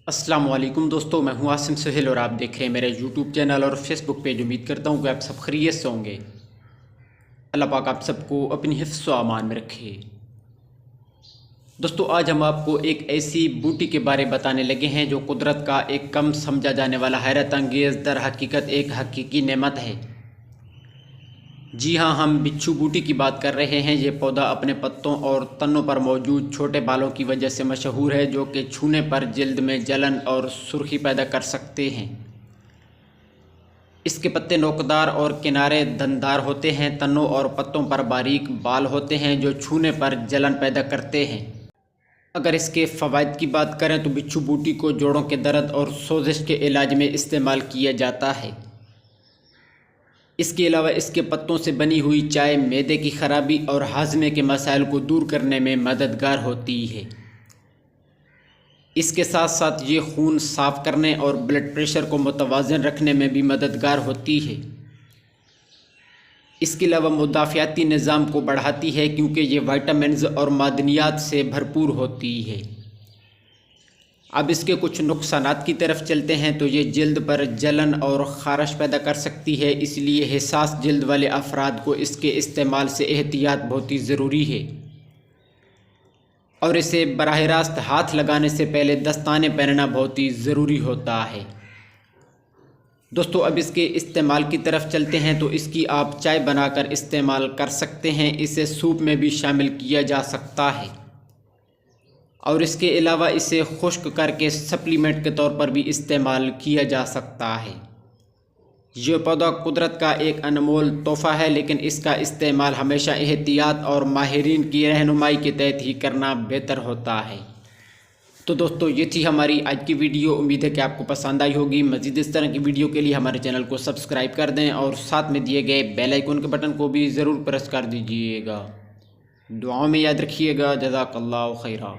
السلام علیکم دوستو، میں ہوں عاصم سہیل اور آپ دیکھ رہے ہیں میرے یوٹیوب چینل اور فیس بک پیج۔ امید کرتا ہوں کہ آپ سب خیریت سے ہوں گے۔ اللہ پاک آپ سب کو اپنی حفظ و امان میں رکھے۔ دوستو، آج ہم آپ کو ایک ایسی بوٹی کے بارے بتانے لگے ہیں جو قدرت کا ایک کم سمجھا جانے والا حیرت انگیز در حقیقت ایک حقیقی نعمت ہے۔ جی ہاں، ہم بچھو بوٹی کی بات کر رہے ہیں۔ یہ پودا اپنے پتوں اور تنوں پر موجود چھوٹے بالوں کی وجہ سے مشہور ہے، جو کہ چھونے پر جلد میں جلن اور سرخی پیدا کر سکتے ہیں۔ اس کے پتے نوکدار اور کنارے دندار ہوتے ہیں۔ تنوں اور پتوں پر باریک بال ہوتے ہیں جو چھونے پر جلن پیدا کرتے ہیں۔ اگر اس کے فوائد کی بات کریں تو بچھو بوٹی کو جوڑوں کے درد اور سوزش کے علاج میں استعمال کیا جاتا ہے۔ اس کے علاوہ اس کے پتوں سے بنی ہوئی چائے معدے کی خرابی اور ہاضمے کے مسائل کو دور کرنے میں مددگار ہوتی ہے۔ اس کے ساتھ ساتھ یہ خون صاف کرنے اور بلڈ پریشر کو متوازن رکھنے میں بھی مددگار ہوتی ہے۔ اس کے علاوہ مدافعتی نظام کو بڑھاتی ہے کیونکہ یہ وائٹامنز اور معدنیات سے بھرپور ہوتی ہے۔ اب اس کے کچھ نقصانات کی طرف چلتے ہیں تو یہ جلد پر جلن اور خارش پیدا کر سکتی ہے، اس لیے حساس جلد والے افراد کو اس کے استعمال سے احتیاط بہت ہی ضروری ہے، اور اسے براہ راست ہاتھ لگانے سے پہلے دستانے پہننا بہت ہی ضروری ہوتا ہے۔ دوستو، اب اس کے استعمال کی طرف چلتے ہیں تو اس کی آپ چائے بنا کر استعمال کر سکتے ہیں۔ اسے سوپ میں بھی شامل کیا جا سکتا ہے، اور اس کے علاوہ اسے خشک کر کے سپلیمنٹ کے طور پر بھی استعمال کیا جا سکتا ہے۔ یہ پودا قدرت کا ایک انمول تحفہ ہے، لیکن اس کا استعمال ہمیشہ احتیاط اور ماہرین کی رہنمائی کے تحت ہی کرنا بہتر ہوتا ہے۔ تو دوستو، یہ تھی ہماری آج کی ویڈیو۔ امید ہے کہ آپ کو پسند آئی ہوگی۔ مزید اس طرح کی ویڈیو کے لیے ہمارے چینل کو سبسکرائب کر دیں اور ساتھ میں دیے گئے بیل آئیکن کے بٹن کو بھی ضرور پریس کر دیجیے گا۔ دعاؤں میں یاد رکھیے گا۔ جزاک اللہ خیرہ۔